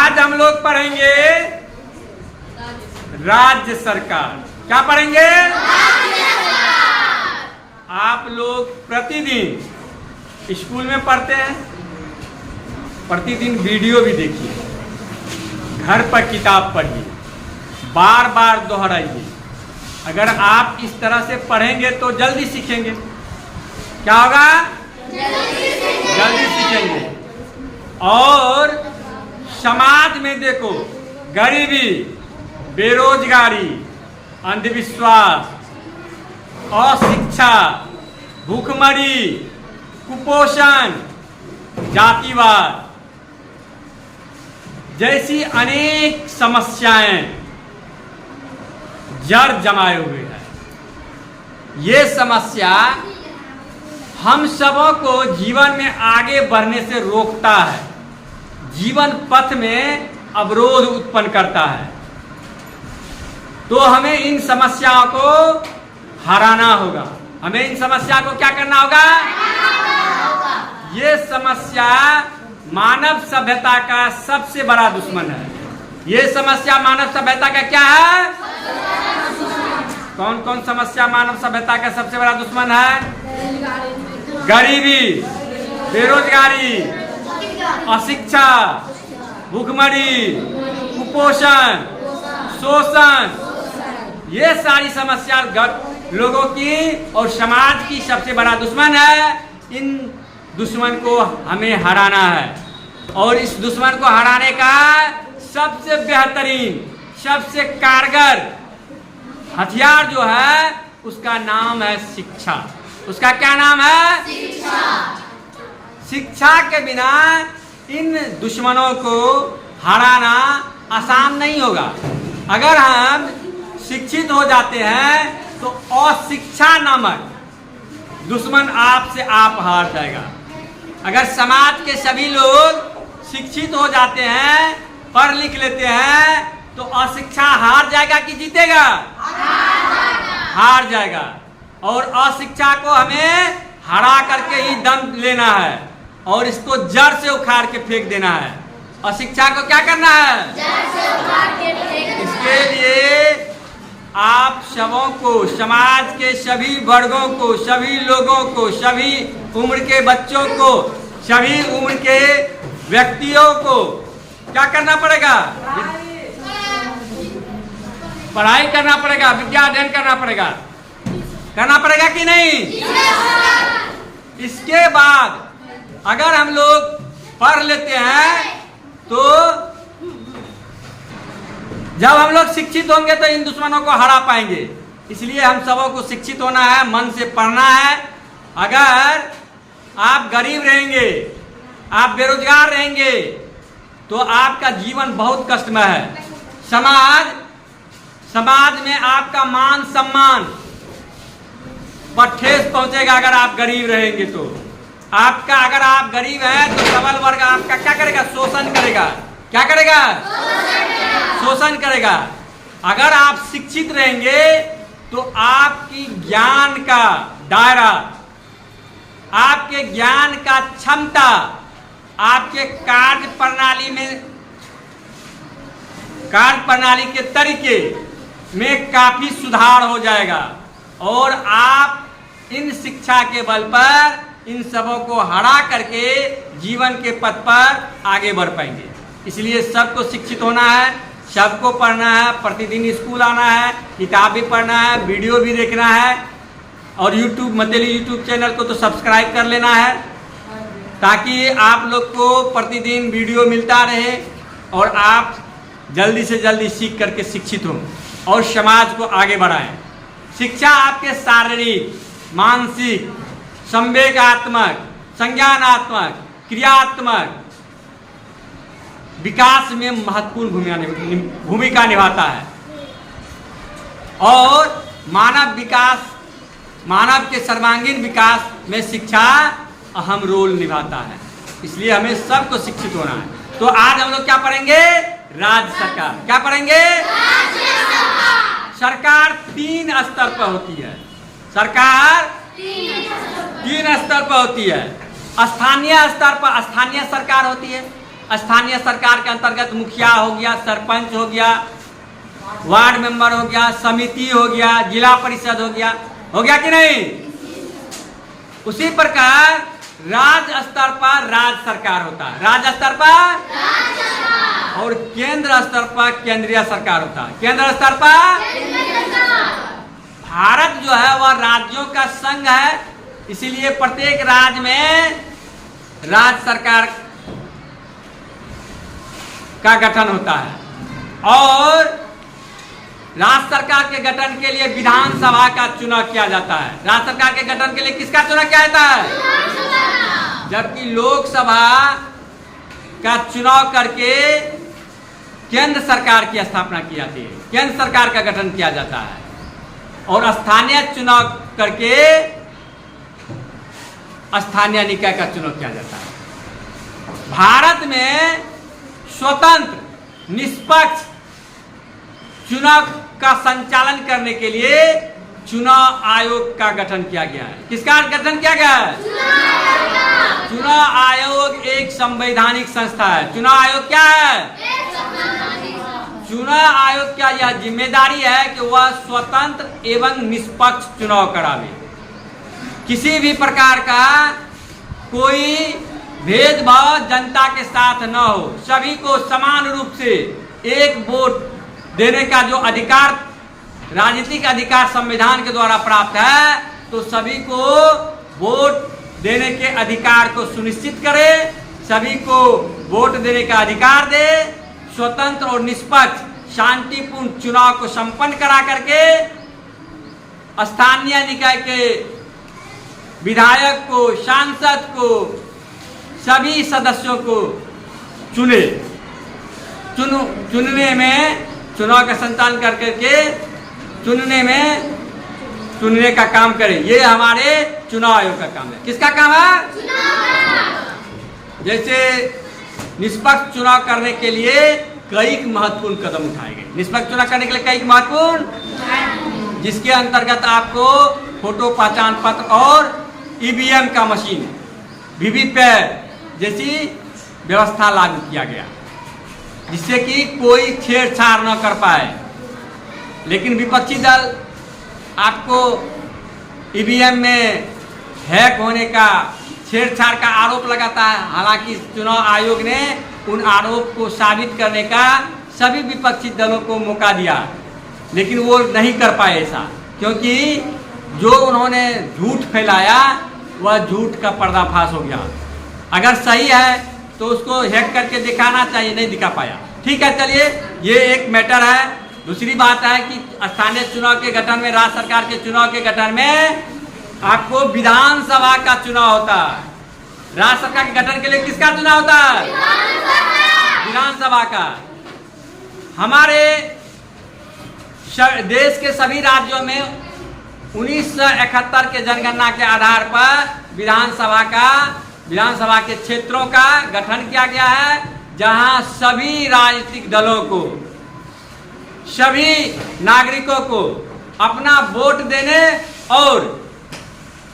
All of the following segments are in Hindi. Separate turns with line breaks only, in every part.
आज हम लोग पढ़ेंगे राज्य सरकार। क्या पढ़ेंगे? आप लोग प्रतिदिन स्कूल में पढ़ते हैं, प्रतिदिन वीडियो भी देखिए, घर पर किताब पढ़िए, बार बार दोहराइए। अगर आप इस तरह से पढ़ेंगे तो जल्दी सीखेंगे। क्या होगा? जल्दी सीखेंगे। और समाज में देखो, गरीबी, बेरोजगारी, अंधविश्वास, अशिक्षा, भूखमरी, कुपोषण, जातिवाद जैसी अनेक समस्याएं जड़ जमाए हुए हैं। ये समस्या हम सबों को जीवन में आगे बढ़ने से रोकता है, जीवन पथ में अवरोध उत्पन्न करता है। तो हमें इन समस्याओं को हराना होगा। हमें इन समस्या को क्या करना होगा? ये समस्या मानव सभ्यता का सबसे बड़ा दुश्मन है। ये समस्या मानव सभ्यता का क्या है? कौन कौन समस्या मानव सभ्यता का सबसे बड़ा दुश्मन है? गरीबी, बेरोजगारी, अशिक्षा, भूखमरी, कुपोषण, शोषण, ये सारी समस्या लोगों की और समाज की सबसे बड़ा दुश्मन है। इन दुश्मन को हमें हराना है और इस दुश्मन को हराने का सबसे बेहतरीन, सबसे कारगर हथियार जो है उसका नाम है शिक्षा। उसका क्या नाम है? शिक्षा। शिक्षा के बिना इन दुश्मनों को हराना आसान नहीं होगा। अगर हम शिक्षित हो जाते हैं तो अशिक्षा नामक दुश्मन आपसे आप हार जाएगा। अगर समाज के सभी लोग शिक्षित हो जाते हैं, पढ़ लिख लेते हैं, तो अशिक्षा हार जाएगा कि जीतेगा? हार जाएगा। और अशिक्षा को हमें हरा करके ही दम लेना है और इसको जड़ से उखाड़ के फेंक देना है। अशिक्षा को क्या करना है? जड़ से उखाड़ के फेंक। इसके लिए आप सबों को, समाज के सभी वर्गों को, सभी लोगों को, सभी उम्र के बच्चों को, सभी उम्र के व्यक्तियों को क्या करना पड़ेगा? पढ़ाई करना पड़ेगा, विद्या अध्ययन करना पड़ेगा। करना पड़ेगा कि नहीं? इसके बाद अगर हम लोग पढ़ लेते हैं तो जब हम लोग शिक्षित होंगे तो इन दुश्मनों को हरा पाएंगे। इसलिए हम सबों को शिक्षित होना है, मन से पढ़ना है। अगर आप गरीब रहेंगे, आप बेरोजगार रहेंगे तो आपका जीवन बहुत कष्टमय है। समाज में आपका मान सम्मान पर ठेस पहुंचेगा। अगर आप गरीब रहेंगे तो आपका, अगर आप गरीब हैं तो सबल वर्ग आपका क्या करेगा? शोषण करेगा। क्या करेगा? शोषण करेगा। अगर आप शिक्षित रहेंगे तो आपकी ज्ञान का दायरा, आपके ज्ञान का क्षमता, आपके कार्य प्रणाली के तरीके में काफी सुधार हो जाएगा और आप इन शिक्षा के बल पर इन सबों को हरा करके जीवन के पथ पर आगे बढ़ पाएंगे। इसलिए सबको शिक्षित होना है, सबको पढ़ना है, प्रतिदिन स्कूल आना है, किताब भी पढ़ना है, वीडियो भी देखना है और यूट्यूब चैनल को तो सब्सक्राइब कर लेना है ताकि आप लोग को प्रतिदिन वीडियो मिलता रहे और आप जल्दी से जल्दी सीख करके शिक्षित हों और समाज को आगे बढ़ाएं। शिक्षा आपके शारीरिक, मानसिक, संवेगात्मक, संज्ञानात्मक, क्रियात्मक विकास में महत्वपूर्ण भूमिका निभाता है और मानव के सर्वांगीण विकास में शिक्षा अहम रोल निभाता है। इसलिए हमें सबको शिक्षित होना है। तो आज हम लोग क्या पढ़ेंगे? राज्य सरकार। क्या पढ़ेंगे? सरकार 3 स्तर पर होती है। सरकार 3 स्तर पर होती है। स्थानीय स्तर पर स्थानीय सरकार होती है, स्थानीय सरकार के अंतर्गत मुखिया हो गया, सरपंच हो गया, वार्ड मेंबर हो गया, समिति हो गया, जिला परिषद हो गया कि नहीं? उसी प्रकार राज्य स्तर पर राज्य सरकार होता है, राज्य स्तर पर, और केंद्र स्तर पर केंद्रीय सरकार होता है। केंद्र स्तर पर भारत जो है वह राज्यों का संघ है, इसीलिए प्रत्येक राज्य में राज्य सरकार का गठन होता है और राज्य सरकार के गठन के लिए विधानसभा का चुनाव किया जाता है। राज्य सरकार के गठन के लिए किसका चुनाव किया जाता है? जबकि लोकसभा का चुनाव करके केंद्र सरकार की स्थापना की जाती है, केंद्र सरकार का गठन किया जाता है और स्थानीय चुनाव करके स्थानीय निकाय का चुनाव किया जाता है। भारत में स्वतंत्र निष्पक्ष चुनाव का संचालन करने के लिए चुनाव आयोग का गठन किया गया है। किसका गठन किया गया है? चुनाव आयोग एक संवैधानिक संस्था है। चुनाव आयोग क्या है? चुनाव आयोग का यह जिम्मेदारी है कि वह स्वतंत्र एवं निष्पक्ष चुनाव करावे। किसी भी प्रकार का कोई भेदभाव जनता के साथ न हो, सभी को समान रूप से एक वोट देने का जो अधिकार, राजनीतिक अधिकार संविधान के द्वारा प्राप्त है, तो सभी को वोट देने के अधिकार को सुनिश्चित करे, सभी को वोट देने का अधिकार दे, स्वतंत्र और निष्पक्ष शांतिपूर्ण चुनाव को संपन्न करा करके स्थानीय निकाय के विधायक को, सांसद को, सभी सदस्यों को चुनने में, चुनाव का संचालन कर करके चुनने का काम करे। ये हमारे चुनाव आयोग का काम है। किसका काम है? जैसे निष्पक्ष चुनाव करने के लिए कई महत्वपूर्ण कदम उठाए गए। निष्पक्ष चुनाव करने के लिए कई महत्वपूर्ण, जिसके अंतर्गत आपको फोटो पहचान पत्र और ईवीएम का मशीन, वीवीपैट जैसी व्यवस्था लागू किया गया, जिससे कि कोई छेड़छाड़ न कर पाए। लेकिन विपक्षी दल आपको ईवीएम में हैक होने का, छेड़छाड़ का आरोप लगाता है। हालांकि चुनाव आयोग ने उन आरोप को साबित करने का सभी विपक्षी दलों को मौका दिया, लेकिन वो नहीं कर पाए ऐसा, क्योंकि जो उन्होंने झूठ फैलाया वह झूठ का पर्दाफाश हो गया। अगर सही है तो उसको हैक करके दिखाना चाहिए, नहीं दिखा पाया। ठीक है, चलिए, ये एक मैटर है। दूसरी बात है कि स्थानीय चुनाव के गठन में, राज्य सरकार के चुनाव के गठन में आपको विधानसभा का चुनाव होता है। राज्य सरकार के गठन के लिए किसका चुनाव होता है? विधानसभा का। हमारे देश के सभी राज्यों में 1971 के जनगणना के आधार पर विधानसभा के क्षेत्रों का गठन किया गया है, जहां सभी राजनीतिक दलों को, सभी नागरिकों को अपना वोट देने और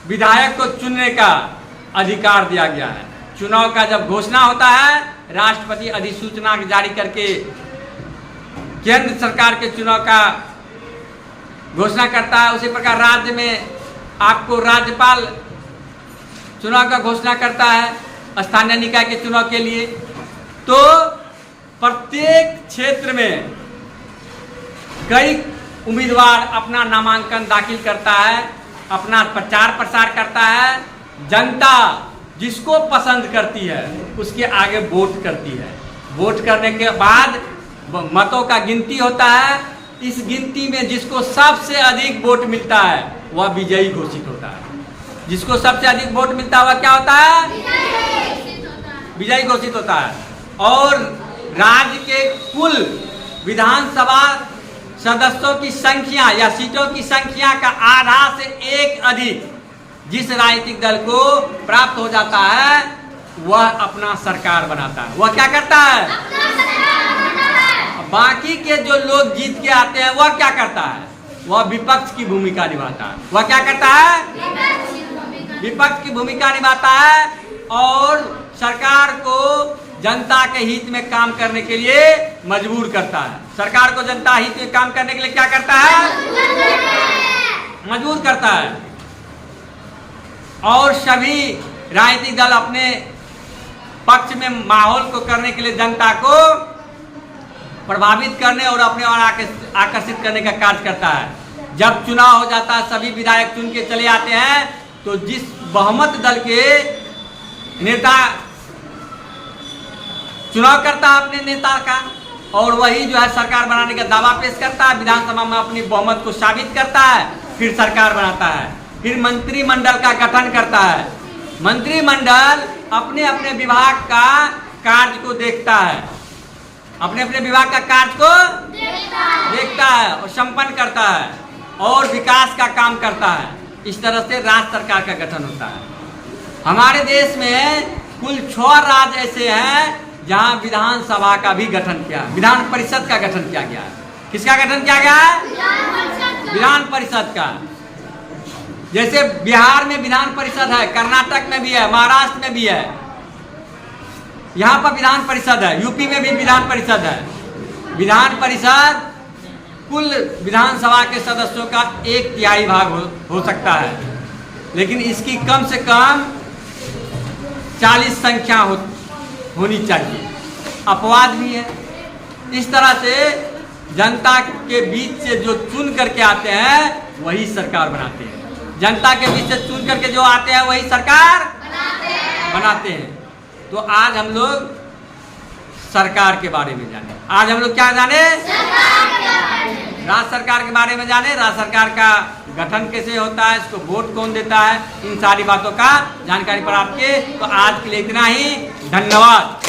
विधायक को चुनने का अधिकार दिया गया है। चुनाव का जब घोषणा होता है, राष्ट्रपति अधिसूचना जारी करके केंद्र सरकार के चुनाव का घोषणा करता है। उसी प्रकार राज्य में आपको राज्यपाल चुनाव का घोषणा करता है स्थानीय निकाय के चुनाव के लिए। तो प्रत्येक क्षेत्र में कई उम्मीदवार अपना नामांकन दाखिल करता है, अपना प्रचार प्रसार करता है। जनता जिसको पसंद करती है उसके आगे वोट करती है। वोट करने के बाद मतों का गिनती होता है। इस गिनती में जिसको सबसे अधिक वोट मिलता है वह विजयी घोषित होता है। जिसको सबसे अधिक वोट मिलता है वह क्या होता है? विजयी घोषित होता है। और राज्य के कुल विधानसभा सदस्यों की संख्या या सीटों की संख्या का आधा से एक अधिक जिस राजनीतिक दल को प्राप्त हो जाता है वह अपना सरकार बनाता है। वह क्या करता है? बाकी के जो लोग जीत के आते हैं वह क्या करता है? वह विपक्ष की भूमिका निभाता है। वह क्या करता है? विपक्ष की भूमिका निभाता है और सरकार को जनता के हित में काम करने के लिए मजबूर करता है। सरकार को जनता हित में काम करने के लिए क्या करता है? मजबूर करता है। और सभी राजनीतिक दल अपने पक्ष में माहौल को करने के लिए जनता को प्रभावित करने और अपने और आकर्षित करने का कार्य करता है। जब चुनाव हो जाता है, सभी विधायक चुन के चले आते हैं, तो जिस बहुमत दल के नेता चुनाव करता है अपने नेता का, और वही जो है सरकार बनाने का दावा पेश करता है, विधानसभा में अपनी बहुमत को साबित करता है, फिर सरकार बनाता है, फिर मंत्रिमंडल का गठन करता है। मंत्रिमंडल अपने अपने विभाग का कार्य को देखता है, अपने अपने विभाग का कार्य को देखता है और संपन्न करता है और विकास का काम करता है। इस तरह से राज्य सरकार का गठन होता है। हमारे देश में कुल 6 राज्य ऐसे हैं जहां विधानसभा का भी गठन किया, विधान परिषद का गठन किया गया है। किसका गठन किया गया है? विधान परिषद का। जैसे बिहार में विधान परिषद है, कर्नाटक में भी है, महाराष्ट्र में भी है, यहाँ पर विधान परिषद है, यूपी में भी विधान परिषद है। विधान परिषद कुल विधानसभा के सदस्यों का 1/3 भाग हो सकता है, लेकिन इसकी कम से कम 40 संख्या होनी चाहिए। अपवाद भी है। इस तरह से जनता के बीच से जो चुन करके आते हैं वही सरकार बनाते हैं। जनता के बीच से चुन करके जो आते हैं वही सरकार बनाते हैं। तो आज हम लोग सरकार के बारे में जाने। आज हम लोग क्या जाने? राज्य सरकार के बारे में जाने। राज्य सरकार का गठन कैसे होता है, इसको वोट कौन देता है, इन सारी बातों का जानकारी प्राप्त किए। तो आज के लिए इतना ही। धन्यवाद।